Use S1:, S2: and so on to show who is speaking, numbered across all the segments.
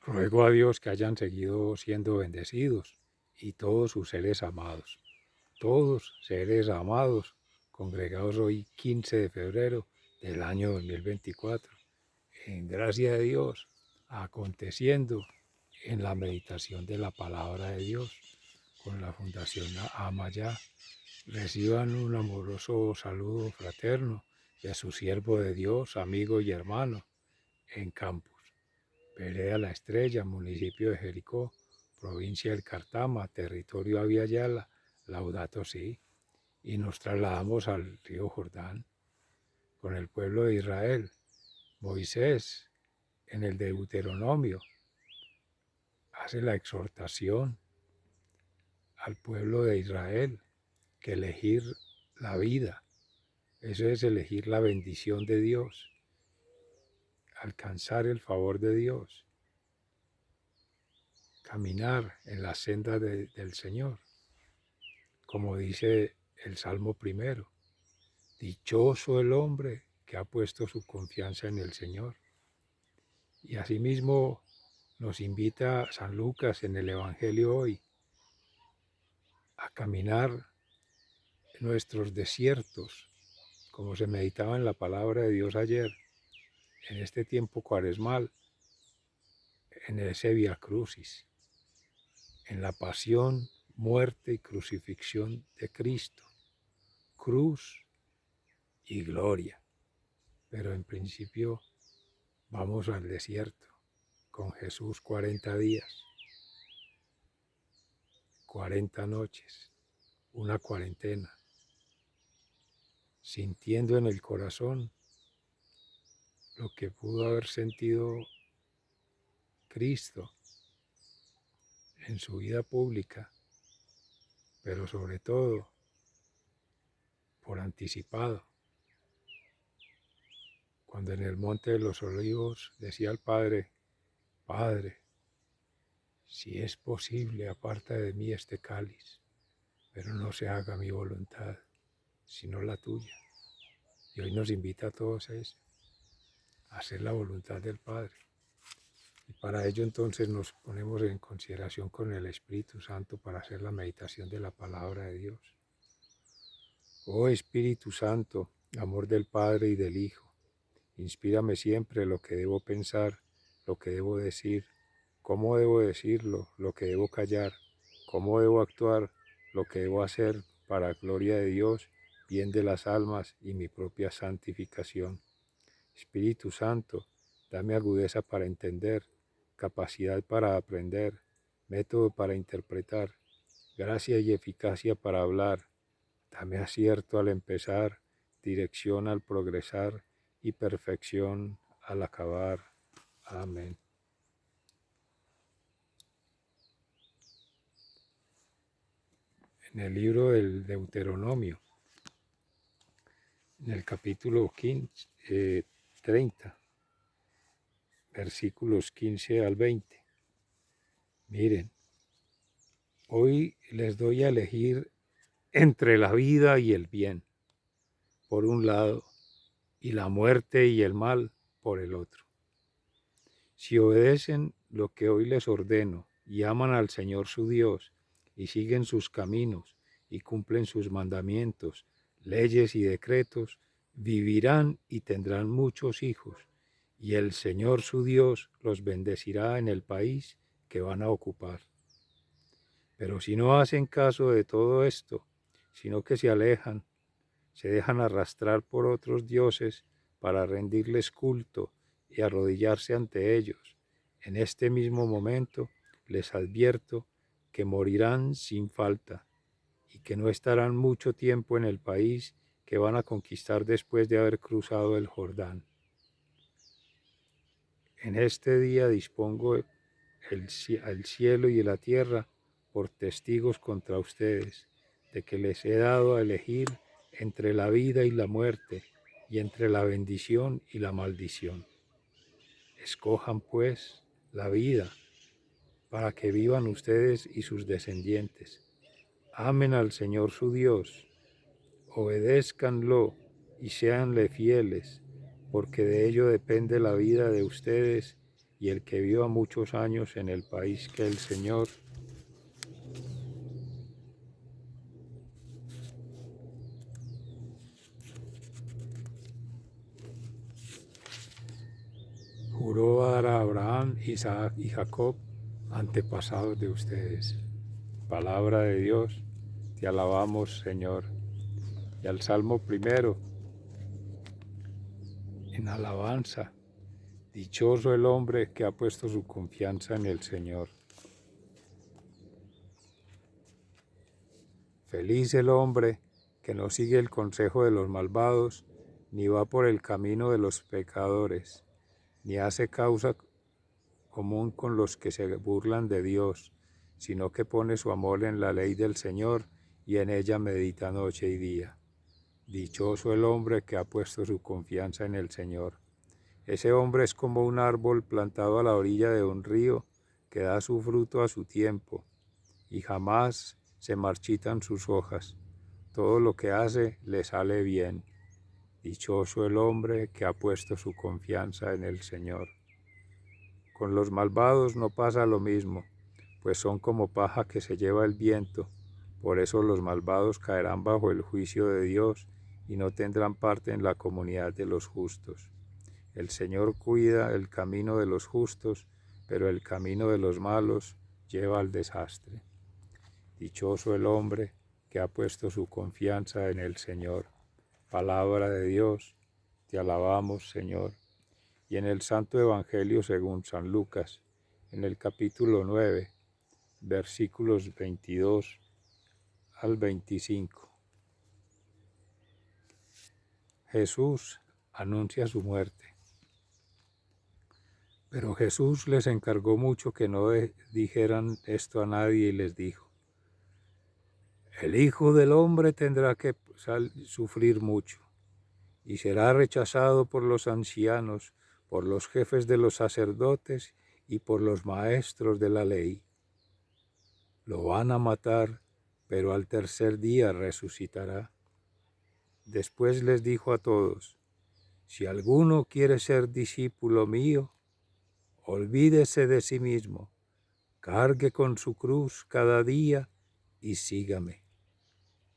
S1: Ruego a Dios que hayan seguido siendo bendecidos y todos sus seres amados, congregados hoy 15 de febrero del año 2024, en gracia de Dios, aconteciendo en la meditación de la palabra de Dios con la Fundación Amayá. Reciban un amoroso saludo fraterno de su siervo de Dios, amigo y hermano, en Campus, Vereda La Estrella, municipio de Jericó, provincia del Cartama, territorio Aviala, Laudato Si. Y nos trasladamos al río Jordán con el pueblo de Israel. Moisés, en el Deuteronomio, hace la exhortación al pueblo de Israel que elegir la vida, eso es elegir la bendición de Dios, alcanzar el favor de Dios, caminar en la senda del Señor, como dice el Salmo primero. Dichoso el hombre que ha puesto su confianza en el Señor. Y asimismo nos invita San Lucas en el Evangelio hoy a caminar nuestros desiertos, como se meditaba en la palabra de Dios ayer, en este tiempo cuaresmal, en ese Via Crucis, en la pasión, muerte y crucifixión de Cristo, cruz y gloria. Pero en principio vamos al desierto con Jesús 40 días, 40 noches, una cuarentena, sintiendo en el corazón lo que pudo haber sentido Cristo en su vida pública, pero sobre todo por anticipado, cuando en el Monte de los Olivos decía al Padre: Padre, si es posible, aparta de mí este cáliz, pero no se haga mi voluntad, sino la tuya. Y hoy nos invita a todos a hacer la voluntad del Padre. Y para ello entonces nos ponemos en consideración con el Espíritu Santo para hacer la meditación de la palabra de Dios. Oh Espíritu Santo, amor del Padre y del Hijo, inspírame siempre lo que debo pensar, lo que debo decir, cómo debo decirlo, lo que debo callar, cómo debo actuar, lo que debo hacer para gloria de Dios, bien de las almas y mi propia santificación. Espíritu Santo, dame agudeza para entender, capacidad para aprender, método para interpretar, gracia y eficacia para hablar. Dame acierto al empezar, dirección al progresar y perfección al acabar. Amén. En el libro del Deuteronomio, en el capítulo 30, versículos 15 al 20. Miren, hoy les doy a elegir entre la vida y el bien, por un lado, y la muerte y el mal, por el otro. Si obedecen lo que hoy les ordeno y aman al Señor su Dios, y siguen sus caminos y cumplen sus mandamientos, leyes y decretos, vivirán y tendrán muchos hijos, y el Señor su Dios los bendecirá en el país que van a ocupar. Pero si no hacen caso de todo esto, sino que se alejan, se dejan arrastrar por otros dioses para rendirles culto y arrodillarse ante ellos, en este mismo momento les advierto que morirán sin falta y que no estarán mucho tiempo en el país que van a conquistar después de haber cruzado el Jordán. En este día dispongo al cielo y la tierra por testigos contra ustedes, de que les he dado a elegir entre la vida y la muerte, y entre la bendición y la maldición. Escojan, pues, la vida, para que vivan ustedes y sus descendientes. Amen al Señor su Dios, obedézcanlo y séanle fieles, porque de ello depende la vida de ustedes y el que viva muchos años en el país que el Señor juró dar a Abraham, Isaac y Jacob, antepasados de ustedes. Palabra de Dios, te alabamos, Señor. Y al Salmo primero, en alabanza, dichoso el hombre que ha puesto su confianza en el Señor. Feliz el hombre que no sigue el consejo de los malvados, ni va por el camino de los pecadores, ni hace causa común con los que se burlan de Dios, sino que pone su amor en la ley del Señor y en ella medita noche y día. Dichoso el hombre que ha puesto su confianza en el Señor. Ese hombre es como un árbol plantado a la orilla de un río que da su fruto a su tiempo y jamás se marchitan sus hojas. Todo lo que hace le sale bien. Dichoso el hombre que ha puesto su confianza en el Señor. Con los malvados no pasa lo mismo, pues son como paja que se lleva el viento. Por eso los malvados caerán bajo el juicio de Dios y no tendrán parte en la comunidad de los justos. El Señor cuida el camino de los justos, pero el camino de los malos lleva al desastre. Dichoso el hombre que ha puesto su confianza en el Señor. Palabra de Dios, te alabamos, Señor. Y en el Santo Evangelio según San Lucas, en el capítulo 9, versículos 22 al 25. Jesús anuncia su muerte. Pero Jesús les encargó mucho que no dijeran esto a nadie y les dijo: el Hijo del Hombre tendrá que sufrir mucho y será rechazado por los ancianos, por los jefes de los sacerdotes y por los maestros de la ley. Lo van a matar, pero al tercer día resucitará. Después les dijo a todos: si alguno quiere ser discípulo mío, olvídese de sí mismo, cargue con su cruz cada día y sígame.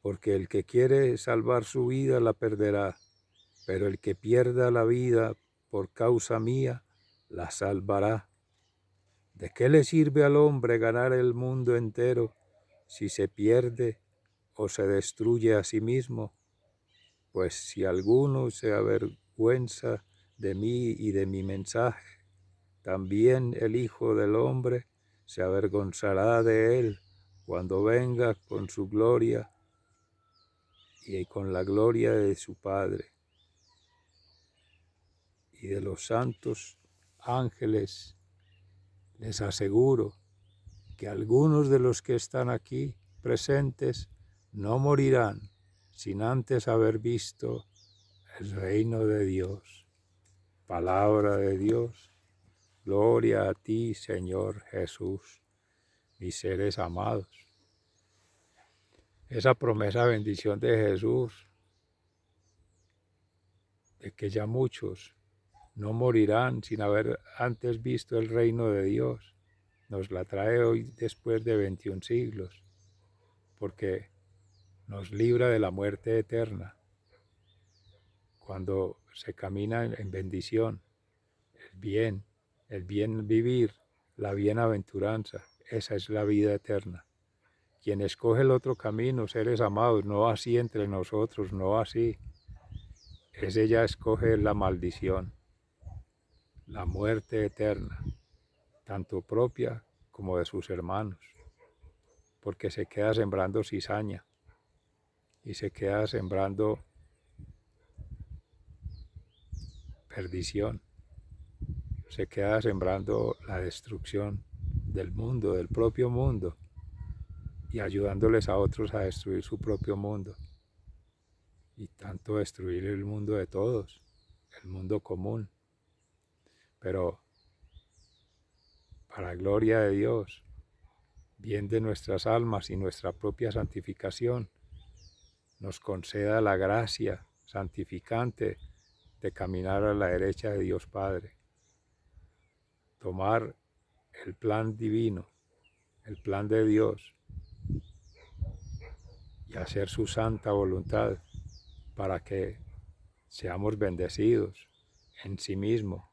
S1: Porque el que quiere salvar su vida la perderá, pero el que pierda la vida por causa mía la salvará. ¿De qué le sirve al hombre ganar el mundo entero si se pierde o se destruye a sí mismo? Pues si alguno se avergüenza de mí y de mi mensaje, también el Hijo del Hombre se avergonzará de él cuando venga con su gloria y con la gloria de su Padre y de los santos ángeles. Les aseguro que algunos de los que están aquí presentes no morirán sin antes haber visto el reino de Dios. Palabra de Dios, gloria a ti, Señor Jesús, mis seres amados. Esa promesa bendición de Jesús, de que ya muchos no morirán sin haber antes visto el reino de Dios, nos la trae hoy después de 21 siglos, porque nos libra de la muerte eterna. Cuando se camina en bendición, el bien vivir, la bienaventuranza, esa es la vida eterna. Quien escoge el otro camino, seres amados, no así entre nosotros, no así, ese ya escoge la maldición, la muerte eterna, tanto propia como de sus hermanos, porque se queda sembrando cizaña y se queda sembrando perdición, se queda sembrando la destrucción del mundo, del propio mundo, y ayudándoles a otros a destruir su propio mundo, y tanto destruir el mundo de todos, el mundo común. Pero para gloria de Dios, bien de nuestras almas y nuestra propia santificación, nos conceda la gracia santificante de caminar a la derecha de Dios Padre. tomar el plan divino, el plan de Dios, y hacer su santa voluntad para que seamos bendecidos en sí mismo,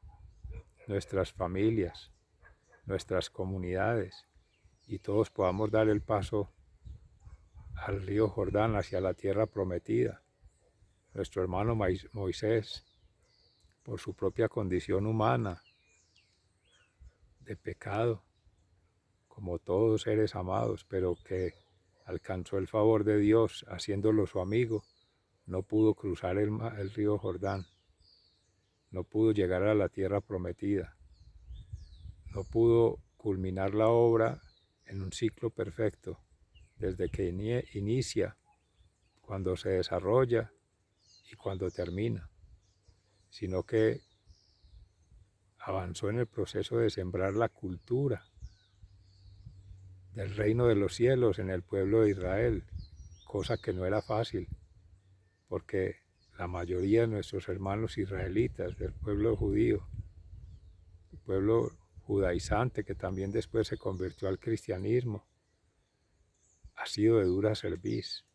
S1: nuestras familias, nuestras comunidades, y todos podamos dar el paso al río Jordán hacia la tierra prometida. Nuestro hermano Moisés, por su propia condición humana de pecado, como todos seres amados, pero que alcanzó el favor de Dios haciéndolo su amigo, no pudo cruzar el río Jordán, no pudo llegar a la tierra prometida, no pudo culminar la obra en un ciclo perfecto, desde que inicia, cuando se desarrolla y cuando termina, sino que avanzó en el proceso de sembrar la cultura del reino de los cielos en el pueblo de Israel, cosa que no era fácil, porque la mayoría de nuestros hermanos israelitas, del pueblo judío, el pueblo judaizante que también después se convirtió al cristianismo, ha sido de dura cerviz,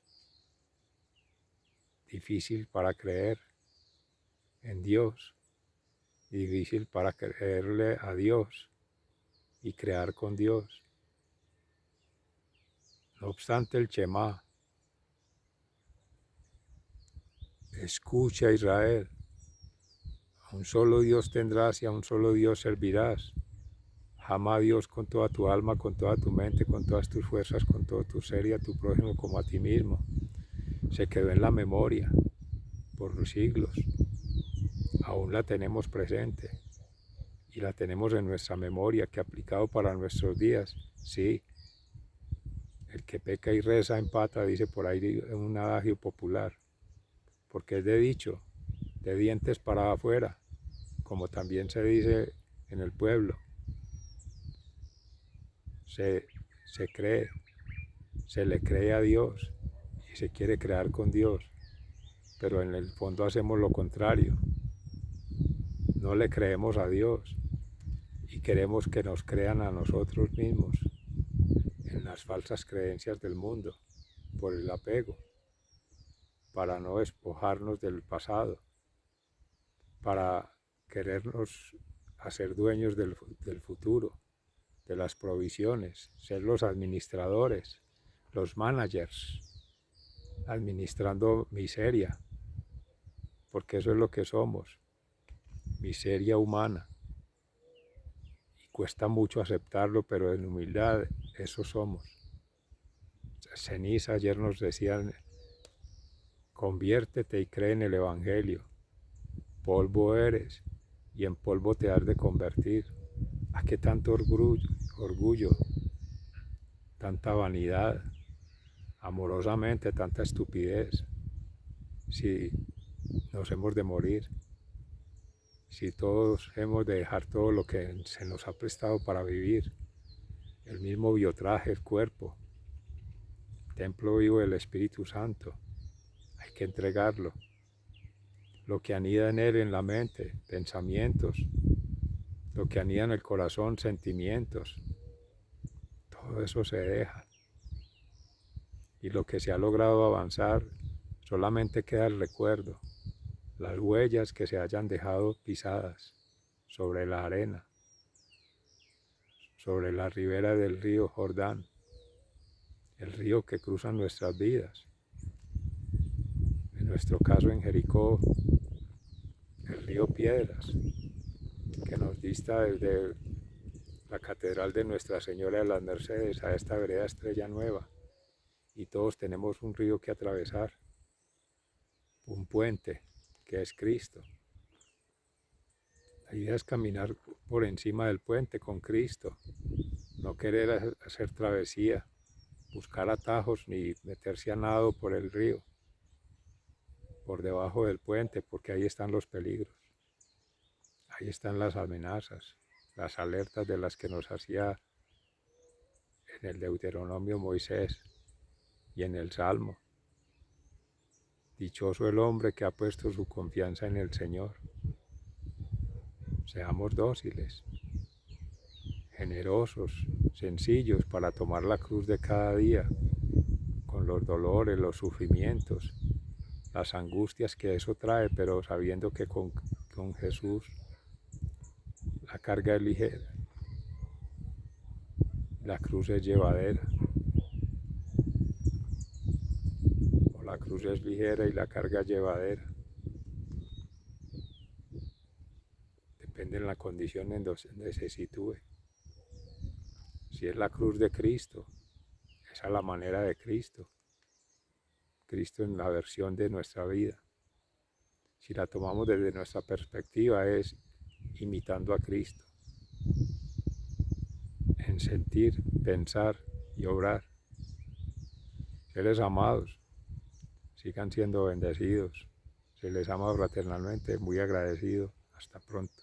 S1: difícil para creer en Dios, difícil para creerle a Dios y crear con Dios. No obstante, el Shema, escucha Israel, a un solo Dios tendrás y a un solo Dios servirás. Ama a Dios con toda tu alma, con toda tu mente, con todas tus fuerzas, con todo tu ser, y a tu prójimo como a ti mismo. Se quedó en la memoria por los siglos. Aún la tenemos presente y la tenemos en nuestra memoria, que aplicado para nuestros días, sí. El que peca y reza empata, dice por ahí un adagio popular, porque es de dicho, de dientes para afuera, como también se dice en el pueblo. Se cree, se le cree a Dios y se quiere crear con Dios, pero en el fondo hacemos lo contrario. No le creemos a Dios y queremos que nos crean a nosotros mismos en las falsas creencias del mundo, por el apego, para no despojarnos del pasado, para querernos hacer dueños del futuro, de las provisiones, ser los administradores, los managers, administrando miseria, porque eso es lo que somos, miseria humana. Y cuesta mucho aceptarlo, pero en humildad eso somos. Ceniza, ayer nos decían, conviértete y cree en el Evangelio. Polvo eres y en polvo te has de convertir. ¿A qué tanto orgullo, tanta vanidad, amorosamente tanta estupidez, si nos hemos de morir, si todos hemos de dejar todo lo que se nos ha prestado para vivir, el mismo biotraje, el cuerpo, templo vivo del Espíritu Santo, hay que entregarlo, lo que anida en él, en la mente, pensamientos, lo que anida en el corazón, sentimientos, todo eso se deja. Y lo que se ha logrado avanzar, solamente queda el recuerdo, las huellas que se hayan dejado pisadas sobre la arena, sobre la ribera del río Jordán, el río que cruza nuestras vidas. En nuestro caso en Jericó, el río Piedras, que nos dista desde la Catedral de Nuestra Señora de las Mercedes a esta vereda Estrella Nueva, y todos tenemos un río que atravesar, un puente que es Cristo. La idea es caminar por encima del puente con Cristo, no querer hacer travesía, buscar atajos ni meterse a nado por el río, por debajo del puente, porque ahí están los peligros, ahí están las amenazas, las alertas de las que nos hacía en el Deuteronomio Moisés y en el Salmo. Dichoso el hombre que ha puesto su confianza en el Señor. Seamos dóciles, generosos, sencillos para tomar la cruz de cada día, con los dolores, los sufrimientos, las angustias que eso trae, pero sabiendo que con Jesús la carga es ligera, la cruz es llevadera, o la cruz es ligera y la carga es llevadera. Depende de la condición en donde se sitúe. Si es la cruz de Cristo, esa es la manera de Cristo. Cristo en la versión de nuestra vida. Si la tomamos desde nuestra perspectiva es imitando a Cristo. En sentir, pensar y obrar. Seres amados, sigan siendo bendecidos. Se les ama fraternalmente, muy agradecido. Hasta pronto.